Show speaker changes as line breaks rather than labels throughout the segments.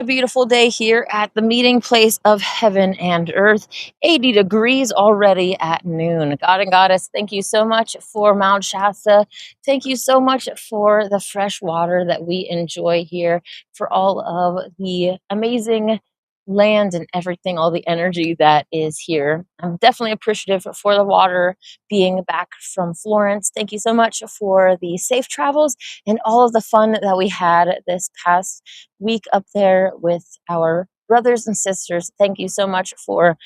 A beautiful day here at the meeting place of heaven and earth. 80 degrees already at noon. God and Goddess, thank you so much for Mount Shasta. Thank you so much for the fresh water that we enjoy here, for all of the amazing land and everything, all the energy that is here. I'm definitely appreciative for the water being back from Florence. Thank you so much for the safe travels and all of the fun that we had this past week up there with our brothers and sisters. Thank you so much for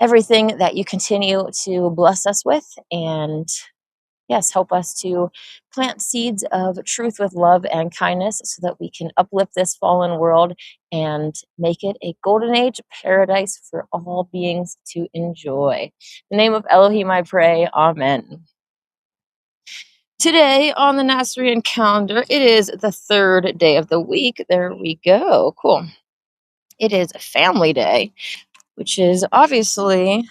everything that you continue to bless us with. And yes, help us to plant seeds of truth with love and kindness so that we can uplift this fallen world and make it a golden age paradise for all beings to enjoy. In the name of Elohim, I pray. Amen. Today on the Nasrian calendar, it is the third day of the week. There we go. Cool. It is Family Day, which is obviously,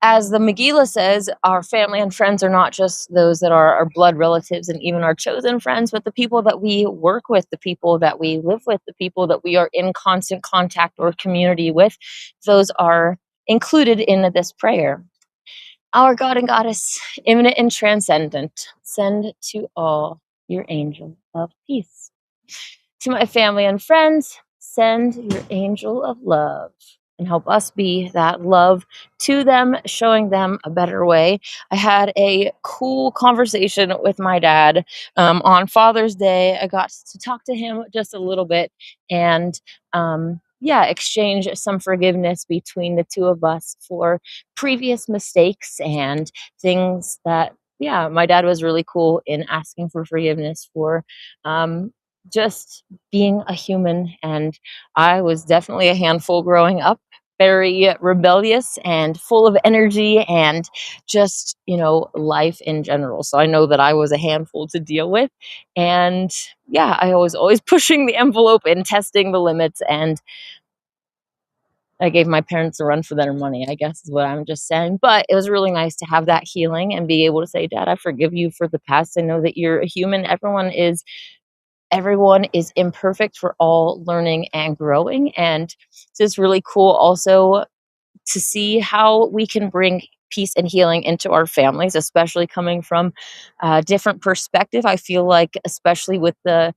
as the Megillah says, our family and friends are not just those that are our blood relatives and even our chosen friends, but the people that we work with, the people that we live with, the people that we are in constant contact or community with. Those are included in this prayer. Our God and Goddess, immanent and transcendent, send to all your angel of peace. To my family and friends, send your angel of love and help us be that love to them, showing them a better way. I had a cool conversation with my dad on Father's Day. I got to talk to him just a little bit and exchange some forgiveness between the two of us for previous mistakes and things that, my dad was really cool in asking for forgiveness for just being a human. And I was definitely a handful growing up, very rebellious and full of energy and just, life in general. So I know that I was a handful to deal with. And I was always pushing the envelope and testing the limits. And I gave my parents a run for their money, I guess is what I'm just saying. But it was really nice to have that healing and be able to say, Dad, I forgive you for the past. I know that you're a human. Everyone is imperfect. We're all learning and growing. And it's just really cool also to see how we can bring peace and healing into our families, especially coming from a different perspective. I feel like, especially with the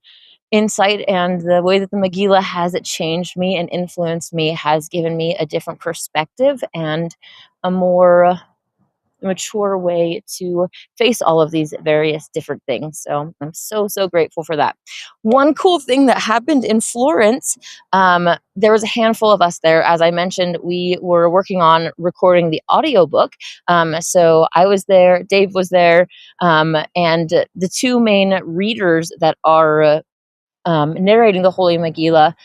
insight and the way that the Megillah has it changed me and influenced me, has given me a different perspective and a more mature way to face all of these various different things. So I'm so grateful for that. One cool thing that happened in Florence, there was a handful of us there. As I mentioned, we were working on recording the audiobook. So I was there, Dave was there, and the two main readers that are narrating the Holy Megillah,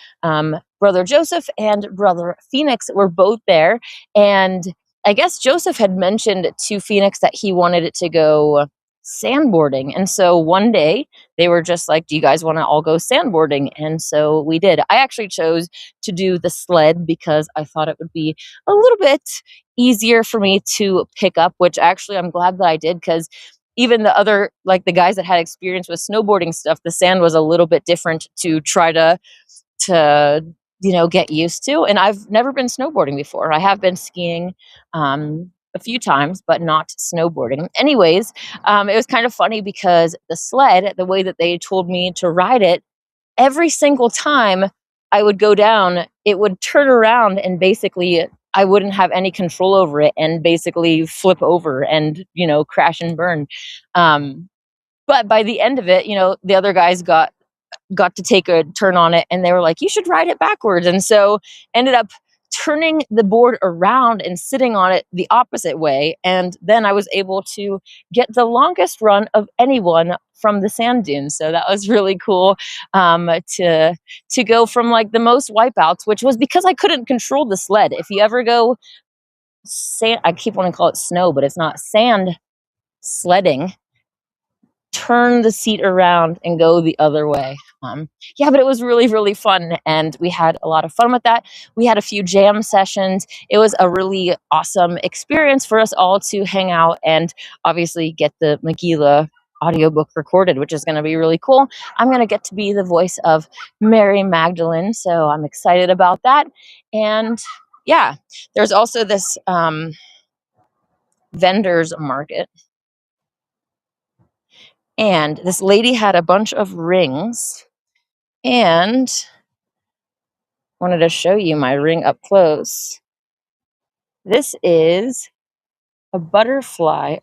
Brother Joseph and Brother Phoenix were both there. And I guess Joseph had mentioned to Phoenix that he wanted it to go sandboarding. And so one day they were just like, do you guys want to all go sandboarding? And so we did. I actually chose to do the sled because I thought it would be a little bit easier for me to pick up, which actually I'm glad that I did, because even the other, like the guys that had experience with snowboarding stuff, the sand was a little bit different to try to get used to. And I've never been snowboarding before. I have been skiing a few times, but not snowboarding. Anyways, it was kind of funny because the sled, the way that they told me to ride it, every single time I would go down, it would turn around and basically I wouldn't have any control over it and basically flip over and, crash and burn. But by the end of it, the other guys got to take a turn on it and they were like, you should ride it backwards. And so ended up turning the board around and sitting on it the opposite way. And then I was able to get the longest run of anyone from the sand dunes. So that was really cool to go from like the most wipeouts, which was because I couldn't control the sled. If you ever go sand, I keep wanting to call it snow, but it's not, sand sledding, turn the seat around and go the other way. But it was really fun, and we had a lot of fun with that. We had a few jam sessions. It was a really awesome experience for us all to hang out and obviously get the Megillah audiobook recorded, which is going to be really cool. I'm going to get to be the voice of Mary Magdalene, so I'm excited about that. And yeah, there's also this vendors market, and this lady had a bunch of rings, and wanted to show you my ring up close. This is a butterfly.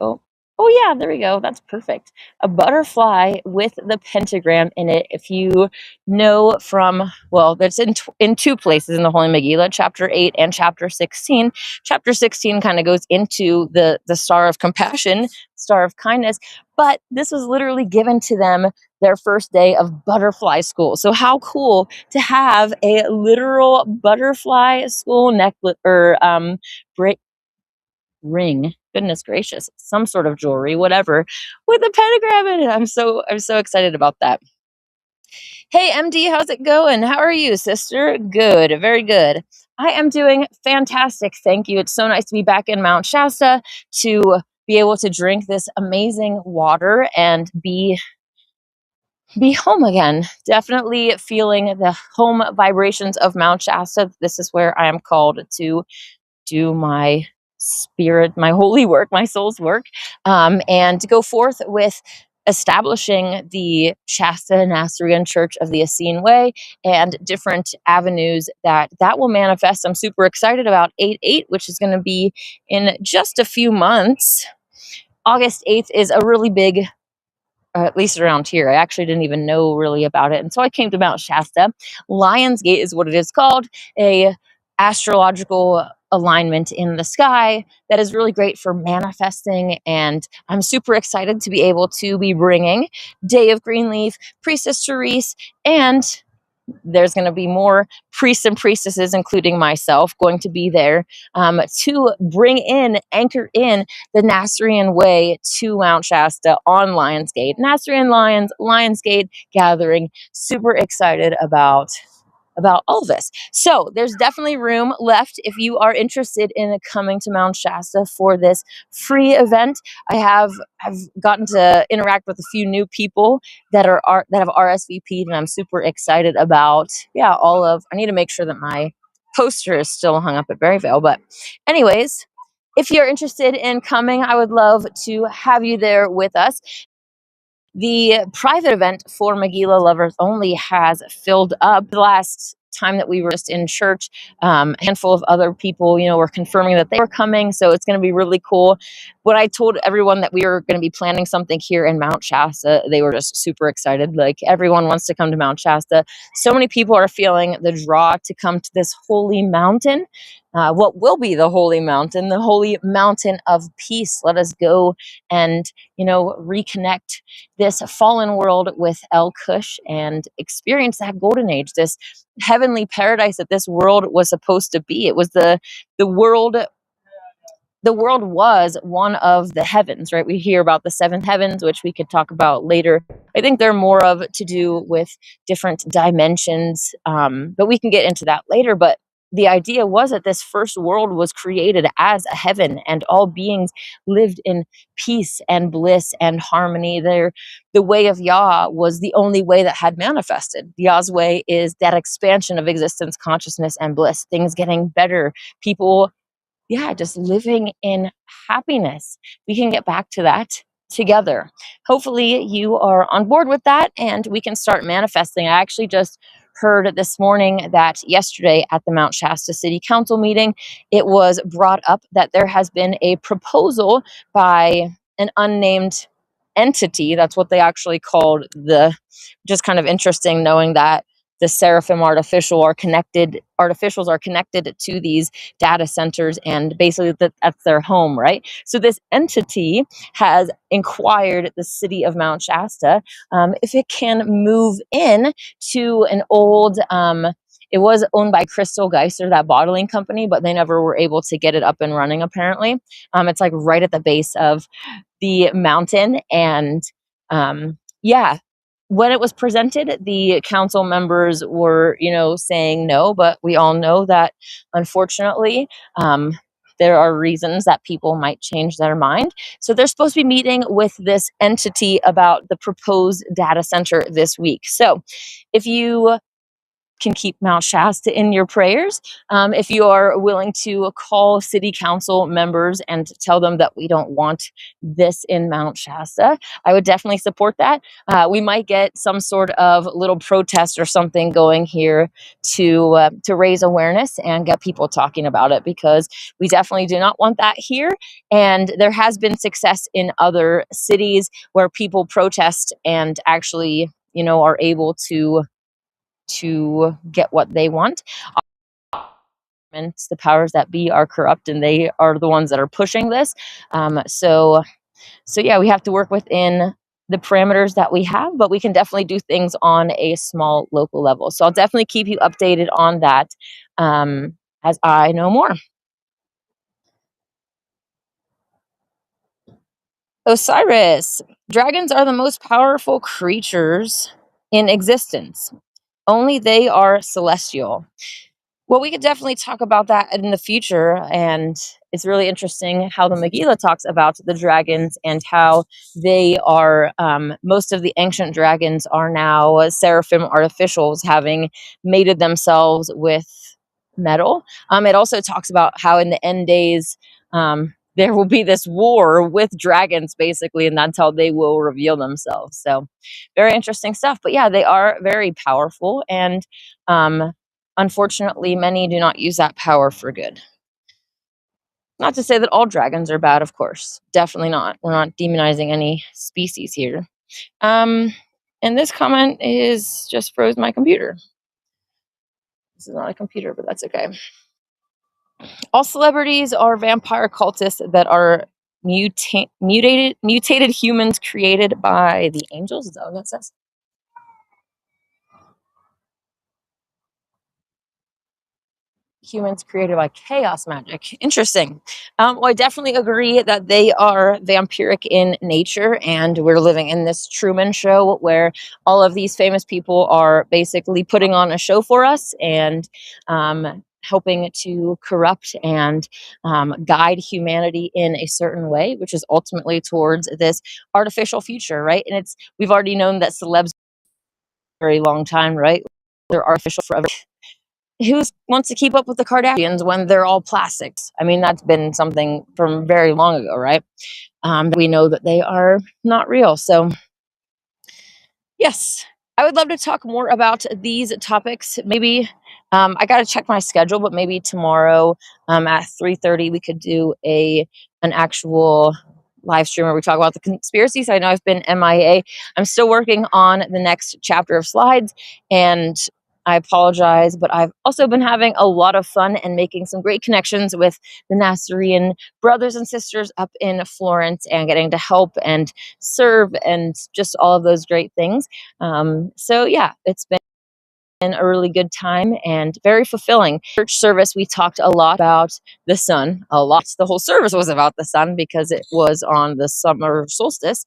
Oh yeah, there we go. That's perfect. A butterfly with the pentagram in it. If you know from, well, that's in two places in the Holy Megillah, chapter 8 and chapter 16. Chapter 16 kind of goes into the star of compassion, star of kindness, but this was literally given to them their first day of butterfly school. So how cool to have a literal butterfly school necklace or ring, goodness gracious, some sort of jewelry, whatever, with a pentagram in it. I'm so excited about that. Hey MD, how's it going? How are you, sister? Good, very good. I am doing fantastic, thank you. It's so nice to be back in Mount Shasta, to be able to drink this amazing water and be home again. Definitely feeling the home vibrations of Mount Shasta. This is where I am called to do my spirit, my holy work, my soul's work, and to go forth with establishing the Shasta Nasrian Church of the Essene Way and different avenues that will manifest. I'm super excited about 8/8, which is going to be in just a few months. August 8th is a really big, at least around here. I actually didn't even know really about it. And so I came to Mount Shasta. Lion's Gate is what it is called, a astrological alignment in the sky that is really great for manifesting. And I'm super excited to be able to be bringing Day of Greenleaf, Priestess Therese, and there's going to be more priests and priestesses, including myself, going to be there to anchor in the Nasrian way to Mount Shasta on Lionsgate. Nasrian Lions, Lionsgate gathering. Super excited about all of this. So there's definitely room left if you are interested in coming to Mount Shasta for this free event. I've gotten to interact with a few new people that have RSVP'd, and I'm super excited about I need to make sure that my poster is still hung up at Berryvale. But anyways, if you're interested in coming, I would love to have you there with us. The private event for Megillah lovers only has filled up. The last time that we were just in church, a handful of other people, were confirming that they were coming. So it's going to be really cool. When I told everyone that we were going to be planning something here in Mount Shasta, they were just super excited. Like, everyone wants to come to Mount Shasta. So many people are feeling the draw to come to this holy mountain. What will be the holy mountain, the holy mountain of peace. Let us go and, reconnect this fallen world with El Cush and experience that golden age, this heavenly paradise that this world was supposed to be. It was the world. The world was one of the heavens, right? We hear about the seventh heavens, which we could talk about later. I think they're more of to do with different dimensions, but we can get into that later. But the idea was that this first world was created as a heaven, and all beings lived in peace and bliss and harmony. The way of Yah was the only way that had manifested. Yah's way is that expansion of existence, consciousness, and bliss, things getting better, people just living in happiness. We can get back to that together. Hopefully you are on board with that and we can start manifesting. I actually just heard this morning that yesterday at the Mount Shasta City Council meeting, it was brought up that there has been a proposal by an unnamed entity. That's what they actually called just kind of interesting knowing that the seraphim artificials are connected to these data centers, and basically that's their home, right? So this entity has inquired the city of Mount Shasta if it can move in to an old, it was owned by Crystal Geiser, that bottling company, but they never were able to get it up and running, apparently. It's like right at the base of the mountain, and when it was presented, the council members were, saying no, but we all know that unfortunately, there are reasons that people might change their mind. So they're supposed to be meeting with this entity about the proposed data center this week. So if you can keep Mount Shasta in your prayers. If you are willing to call city council members and tell them that we don't want this in Mount Shasta, I would definitely support that. We might get some sort of little protest or something going here to raise awareness and get people talking about it, because we definitely do not want that here. And there has been success in other cities where people protest and actually, are able to get what they want. And the powers that be are corrupt, and they are the ones that are pushing this. So yeah, we have to work within the parameters that we have, but we can definitely do things on a small local level. So I'll definitely keep you updated on that as I know more. Osiris, dragons are the most powerful creatures in existence. Only they are celestial. Well, we could definitely talk about that in the future. And it's really interesting how the Megillah talks about the dragons and how they are, most of the ancient dragons are now seraphim artificials, having mated themselves with metal. It also talks about how in the end days, there will be this war with dragons, basically, and that's how they will reveal themselves. So, very interesting stuff. But yeah, they are very powerful, and unfortunately, many do not use that power for good. Not to say that all dragons are bad, of course. Definitely not. We're not demonizing any species here. And this comment is just froze my computer. This is not a computer, but that's okay. All celebrities are vampire cultists that are mutated humans created by the angels. Is that what that says? Humans created by chaos magic. Interesting. Well, I definitely agree that they are vampiric in nature, and we're living in this Truman Show where all of these famous people are basically putting on a show for us and helping to corrupt and guide humanity in a certain way, which is ultimately towards this artificial future, right? And we've already known that celebs for a very long time, right? They're artificial forever. Who wants to keep up with the Kardashians when they're all plastics? I mean, that's been something from very long ago, right? We know that they are not real. So, yes, I would love to talk more about these topics. Maybe I got to check my schedule, but maybe tomorrow at 3:30 we could do an actual live stream where we talk about the conspiracies. I know I've been MIA. I'm still working on the next chapter of slides, and I apologize, but I've also been having a lot of fun and making some great connections with the Nazarene brothers and sisters up in Florence, and getting to help and serve and just all of those great things. So yeah, it's been a really good time and very fulfilling. Church service, we talked a lot about the sun. A lot. The whole service was about the sun because it was on the summer solstice.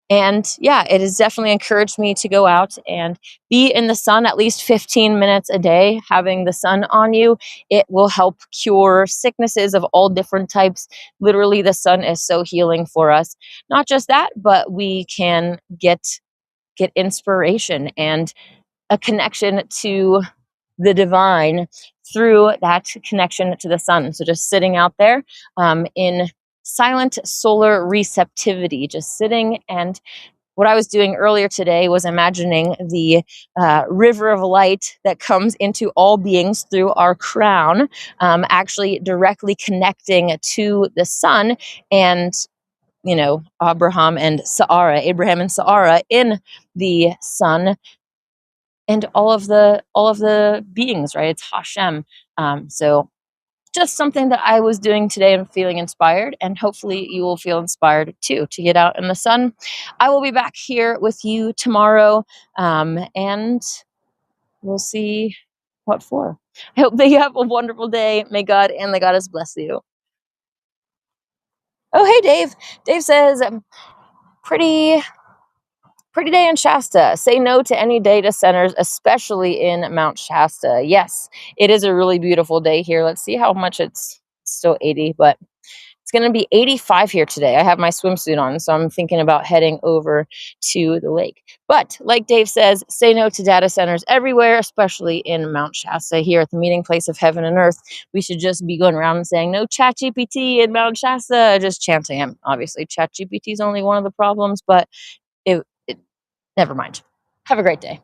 And yeah, it has definitely encouraged me to go out and be in the sun at least 15 minutes a day. Having the sun on you, it will help cure sicknesses of all different types. Literally, the sun is so healing for us. Not just that, but we can get inspiration and a connection to the divine through that connection to the sun. So just sitting out there in silent solar receptivity, just sitting. And what I was doing earlier today was imagining the river of light that comes into all beings through our crown, actually directly connecting to the sun, and Abraham and Sarah in the sun, and all of the beings, right? It's Hashem. So just something that I was doing today and feeling inspired, and hopefully you will feel inspired too to get out in the sun. I will be back here with you tomorrow, and we'll see what for. I hope that you have a wonderful day. May God and the Goddess bless you. Oh, hey, Dave. Dave says, pretty day in Shasta. Say no to any data centers, especially in Mount Shasta. Yes, it is a really beautiful day here. Let's see how much it's still 80, but it's going to be 85 here today. I have my swimsuit on, so I'm thinking about heading over to the lake. But like Dave says, say no to data centers everywhere, especially in Mount Shasta here at the meeting place of heaven and earth. We should just be going around and saying no ChatGPT in Mount Shasta, just chanting him. Obviously, ChatGPT is only one of the problems, but it never mind. Have a great day.